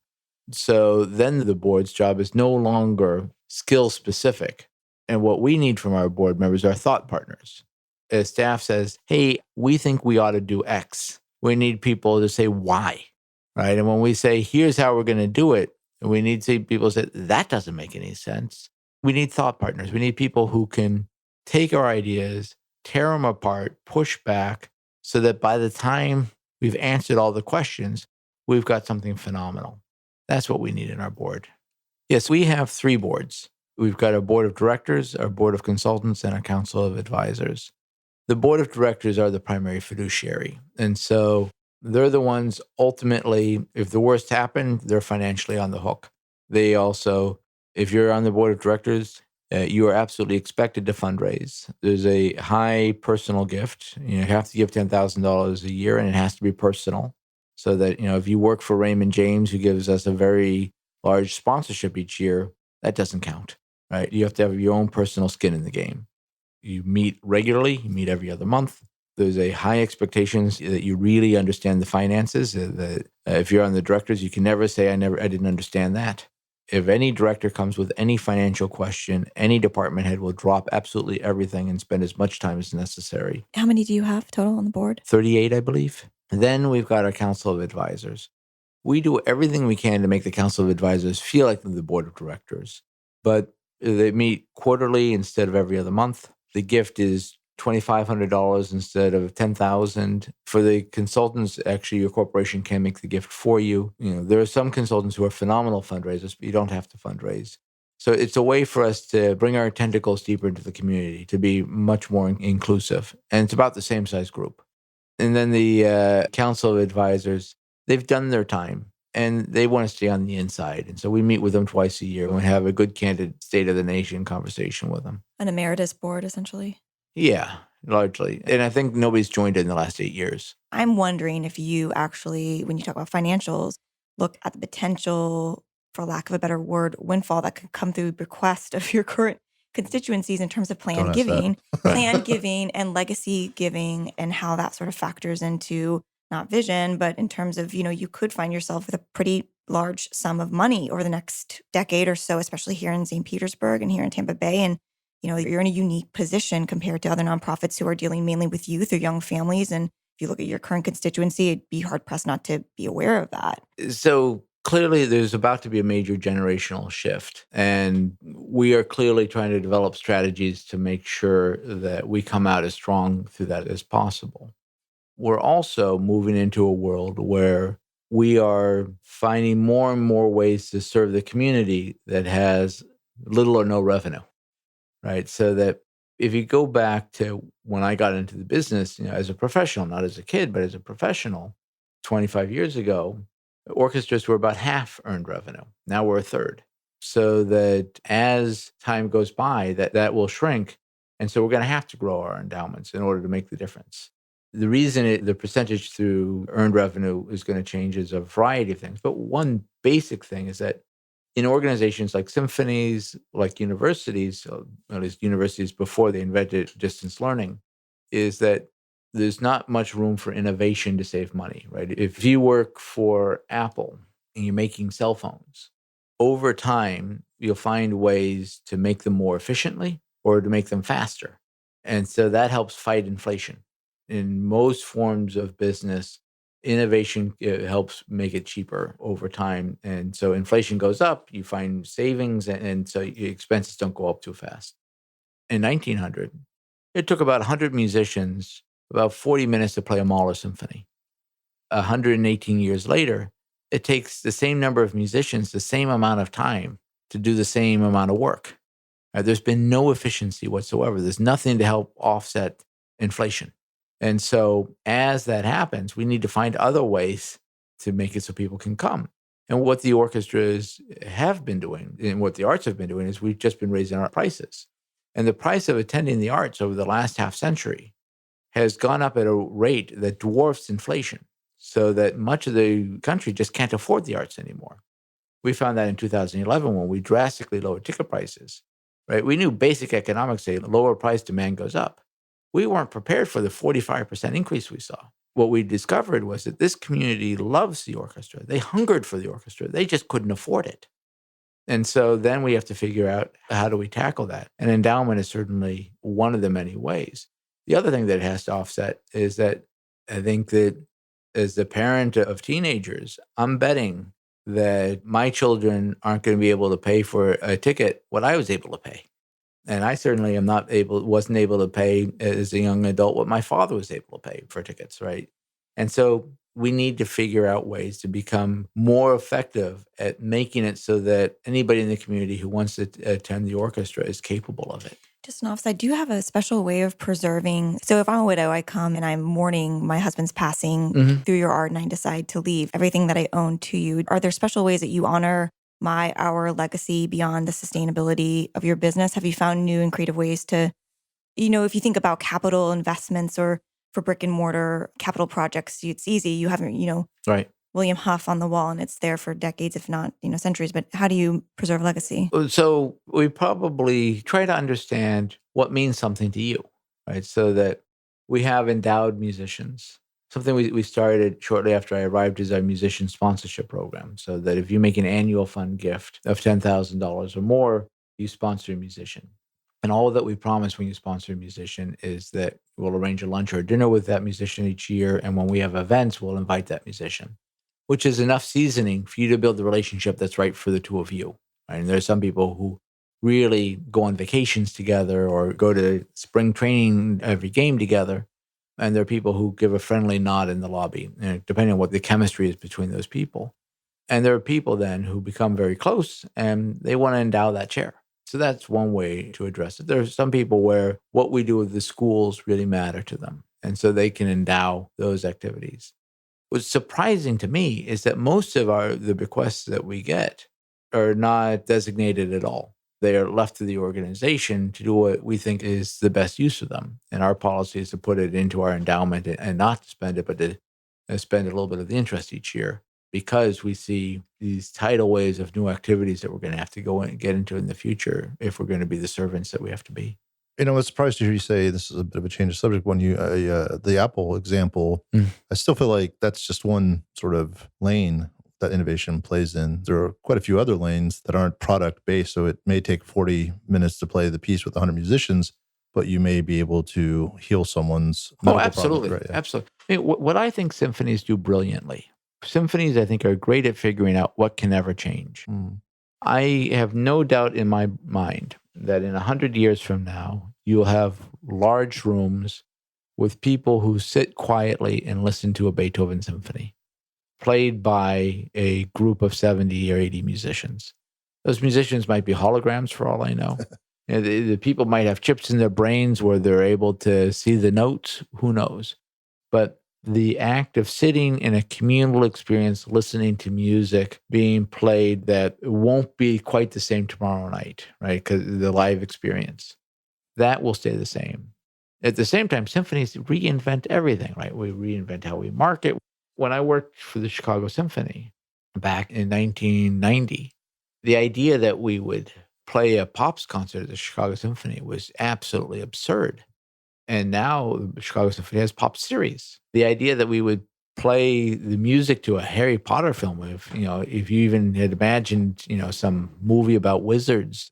So then the board's job is no longer skill specific. And what we need from our board members are thought partners. As staff says, hey, we think we ought to do X, we need people to say why, right? And when we say, here's how we're going to do it, we need to see people say, that doesn't make any sense. We need thought partners. We need people who can take our ideas, tear them apart, push back, so that by the time we've answered all the questions, we've got something phenomenal. That's what we need in our board. Yes, we have 3 boards. We've got a board of directors, our board of consultants, and a council of advisors. The board of directors are the primary fiduciary. And so they're the ones ultimately, if the worst happened, they're financially on the hook. They also, if you're on the board of directors, you are absolutely expected to fundraise. There's a high personal gift. You have to give $10,000 a year, and it has to be personal. So that, if you work for Raymond James, who gives us a very large sponsorship each year, that doesn't count, right? You have to have your own personal skin in the game. You meet regularly, you meet every other month. There's a high expectations that you really understand the finances. If you're on the directors, you can never say, I didn't understand that. If any director comes with any financial question, any department head will drop absolutely everything and spend as much time as necessary. How many do you have total on the board? 38, I believe. Then we've got our council of advisors. We do everything we can to make the council of advisors feel like the board of directors, but they meet quarterly instead of every other month. The gift is $2,500 instead of $10,000. For the consultants, actually, your corporation can make the gift for you. There are some consultants who are phenomenal fundraisers, but you don't have to fundraise. So it's a way for us to bring our tentacles deeper into the community, to be much more inclusive. And it's about the same size group. And then the council of advisors, they've done their time and they want to stay on the inside. And so we meet with them twice a year and we have a good, candid state of the nation conversation with them. An emeritus board, essentially. Yeah, largely. And I think nobody's joined it in the last 8 years. I'm wondering if you actually, when you talk about financials, look at the potential, for lack of a better word, windfall that could come through bequest of your current constituencies in terms of planned giving and legacy giving, and how that sort of factors into not vision, but in terms of, you could find yourself with a pretty large sum of money over the next decade or so, especially here in St. Petersburg and here in Tampa Bay. And you're in a unique position compared to other nonprofits who are dealing mainly with youth or young families. And if you look at your current constituency, it'd be hard pressed not to be aware of that. So clearly there's about to be a major generational shift. And we are clearly trying to develop strategies to make sure that we come out as strong through that as possible. We're also moving into a world where we are finding more and more ways to serve the community that has little or no revenue. Right. So that if you go back to when I got into the business, as a professional, not as a kid, but as a professional, 25 years ago, orchestras were about half earned revenue. Now we're a third. So that as time goes by, that will shrink. And so we're going to have to grow our endowments in order to make the difference. The reason the percentage through earned revenue is going to change is a variety of things. But one basic thing is that in organizations like symphonies, like universities, at least universities before they invented distance learning, is that there's not much room for innovation to save money, right? If you work for Apple and you're making cell phones, over time, you'll find ways to make them more efficiently or to make them faster. And so that helps fight inflation. In most forms of business, innovation helps make it cheaper over time. And so inflation goes up, you find savings, and so your expenses don't go up too fast. In 1900, it took about 100 musicians about 40 minutes to play a Mahler symphony. 118 years later, it takes the same number of musicians, the same amount of time to do the same amount of work. There's been no efficiency whatsoever. There's nothing to help offset inflation. And so as that happens, we need to find other ways to make it so people can come. And what the orchestras have been doing and what the arts have been doing is we've just been raising our prices. And the price of attending the arts over the last half century has gone up at a rate that dwarfs inflation, so that much of the country just can't afford the arts anymore. We found that in 2011 when we drastically lowered ticket prices, right? We knew basic economics say lower price, demand goes up. We weren't prepared for the 45% increase we saw. What we discovered was that this community loves the orchestra. They hungered for the orchestra. They just couldn't afford it. And so then we have to figure out, how do we tackle that? And endowment is certainly one of the many ways. The other thing that it has to offset is that I think that as the parent of teenagers, I'm betting that my children aren't going to be able to pay for a ticket what I was able to pay. And I certainly wasn't able to pay as a young adult what my father was able to pay for tickets, right? And so we need to figure out ways to become more effective at making it so that anybody in the community who wants to attend the orchestra is capable of it. Just an offside, do you have a special way of preserving? So if I'm a widow, I come and I'm mourning my husband's passing through your art and I decide to leave everything that I own to you. Are there special ways that you honor our legacy beyond the sustainability of your business? Have you found new and creative ways to, if you think about capital investments or for brick and mortar capital projects, it's easy. You haven't, right. William Huff on the wall and it's there for decades, if not, centuries. But how do you preserve legacy? So we probably try to understand what means something to you, right? So that we have endowed musicians. Something we started shortly after I arrived is our musician sponsorship program. So that if you make an annual fund gift of $10,000 or more, you sponsor a musician. And all that we promise when you sponsor a musician is that we'll arrange a lunch or a dinner with that musician each year. And when we have events, we'll invite that musician, which is enough seasoning for you to build the relationship that's right for the two of you. Right? And there's some people who really go on vacations together or go to spring training every game together. And there are people who give a friendly nod in the lobby, depending on what the chemistry is between those people. And there are people then who become very close and they want to endow that chair. So that's one way to address it. There are some people where what we do with the schools really matter to them. And so they can endow those activities. What's surprising to me is that most of the bequests that we get are not designated at all. They are left to the organization to do what we think is the best use of them. And our policy is to put it into our endowment and not to spend it, but to spend a little bit of the interest each year, because we see these tidal waves of new activities that we're going to have to go and get into in the future if we're going to be the servants that we have to be. I was surprised to hear you say this is a bit of a change of subject. When you the Apple example, I still feel like that's just one sort of lane that innovation plays in. There are quite a few other lanes that aren't product based, so it may take 40 minutes to play the piece with 100 musicians, but you may be able to heal someone's medical absolutely, problem. Right, yeah. Absolutely. I mean, what I think symphonies do brilliantly. Symphonies, I think, are great at figuring out what can never change. I have no doubt in my mind that in 100 years from now, you'll have large rooms with people who sit quietly and listen to a Beethoven symphony played by a group of 70 or 80 musicians. Those musicians might be holograms for all I know. The people might have chips in their brains where they're able to see the notes. Who knows? But the act of sitting in a communal experience, listening to music being played that won't be quite the same tomorrow night, right? Because the live experience, that will stay the same. At the same time, symphonies reinvent everything, right? We reinvent how we market. When I worked for the Chicago Symphony back in 1990, the idea that we would play a pops concert at the Chicago Symphony was absolutely absurd. And now the Chicago Symphony has pop series. The idea that we would play the music to a Harry Potter film, if you even had imagined, some movie about wizards,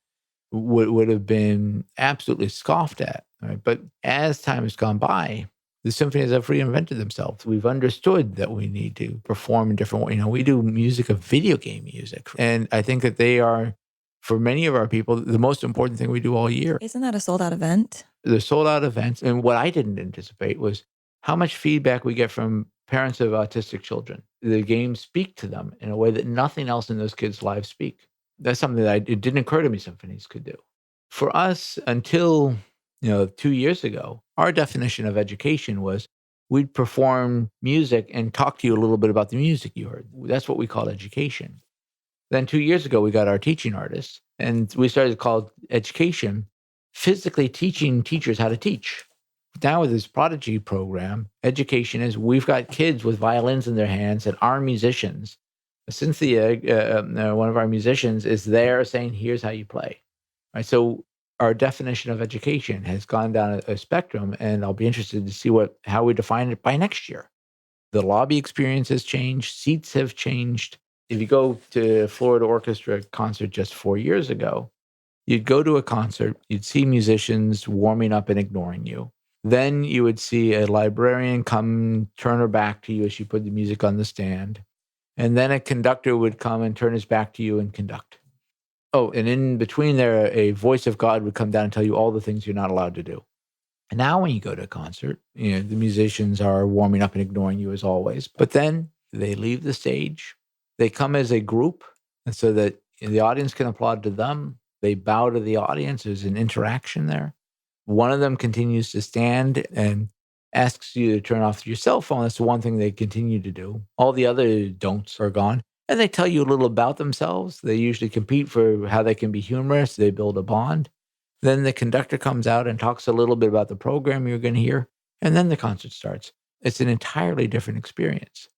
would have been absolutely scoffed at. Right? But as time has gone by, the symphonies have reinvented themselves. We've understood that we need to perform in different ways. We do music of video game music. And I think that they are, for many of our people, the most important thing we do all year. Isn't that a sold out event? The sold out events. And what I didn't anticipate was how much feedback we get from parents of autistic children. The games speak to them in a way that nothing else in those kids' lives speak. That's something that it didn't occur to me symphonies could do. For us, until 2 years ago, our definition of education was we'd perform music and talk to you a little bit about the music you heard. That's what we called education. Then 2 years ago, we got our teaching artists, and we started to call education physically teaching teachers how to teach. Now with this Prodigy program, education is we've got kids with violins in their hands and our musicians. Cynthia, one of our musicians, is there saying, here's how you play. Right? So our definition of education has gone down a spectrum, and I'll be interested to see how we define it by next year. The lobby experience has changed. Seats have changed. If you go to Florida Orchestra concert just 4 years ago, you'd go to a concert, you'd see musicians warming up and ignoring you. Then you would see a librarian come turn her back to you as she put the music on the stand. And then a conductor would come and turn his back to you and conduct. Oh, and in between there, a voice of God would come down and tell you all the things you're not allowed to do. And now when you go to a concert, the musicians are warming up and ignoring you as always. But then they leave the stage. They come as a group, and so that the audience can applaud to them. They bow to the audience. There's an interaction there. One of them continues to stand and asks you to turn off your cell phone. That's the one thing they continue to do. All the other don'ts are gone. And they tell you a little about themselves. They usually compete for how they can be humorous. They build a bond. Then the conductor comes out and talks a little bit about the program you're going to hear. And then the concert starts. It's an entirely different experience.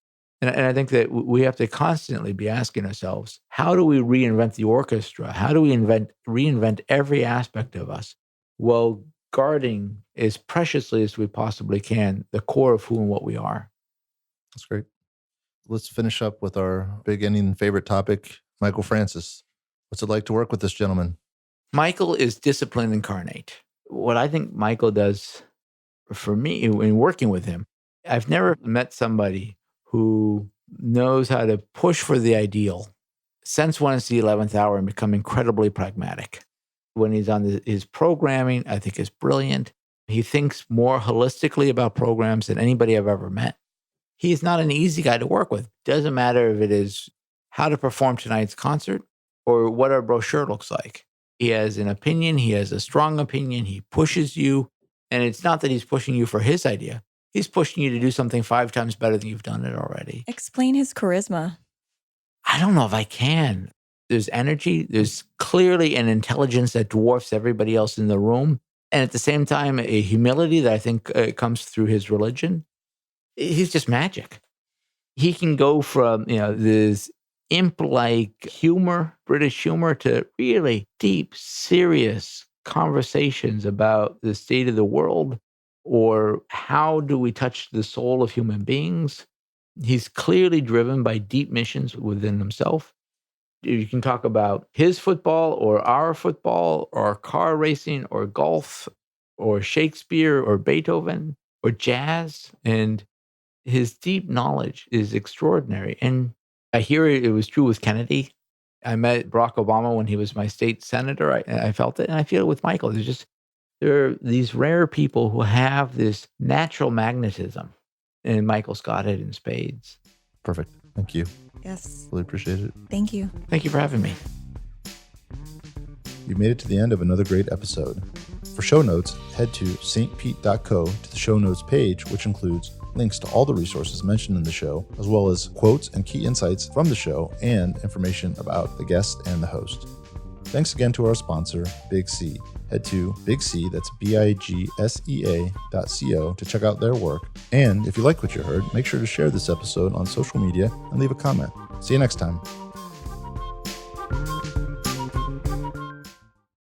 And I think that we have to constantly be asking ourselves, how do we reinvent the orchestra? How do we reinvent every aspect of us? Well, guarding as preciously as we possibly can the core of who and what we are. That's great. Let's finish up with our big ending favorite topic, Michael Francis. What's it like to work with this gentleman? Michael is discipline incarnate. What I think Michael does for me in working with him, I've never met somebody who knows how to push for the ideal, sense when it's the 11th hour, and become incredibly pragmatic. When he's on his programming, I think is brilliant. He thinks more holistically about programs than anybody I've ever met. He's not an easy guy to work with. Doesn't matter if it is how to perform tonight's concert or what our brochure looks like. He has an opinion. He has a strong opinion. He pushes you. And it's not that he's pushing you for his idea. He's pushing you to do something 5 times better than you've done it already. Explain his charisma. I don't know if I can. There's energy. There's clearly an intelligence that dwarfs everybody else in the room. And at the same time, a humility that I think comes through his religion. He's just magic. He can go from, this imp-like humor, British humor, to really deep, serious conversations about the state of the world or how do we touch the soul of human beings. He's clearly driven by deep missions within himself. You can talk about his football or our football or car racing or golf or Shakespeare or Beethoven or jazz. And his deep knowledge is extraordinary. And I hear it was true with Kennedy. I met Barack Obama when he was my state senator. I felt it, and I feel it with Michael. There are these rare people who have this natural magnetism, and Michael's got it in spades. Perfect. Thank you. Yes. Really appreciate it. Thank you. Thank you for having me. You made it to the end of another great episode. For show notes, head to stpete.co to the show notes page, which includes links to all the resources mentioned in the show, as well as quotes and key insights from the show and information about the guest and the host. Thanks again to our sponsor, Big C. Head to Big C, that's BIGSEA.co to check out their work. And if you like what you heard, make sure to share this episode on social media and leave a comment. See you next time.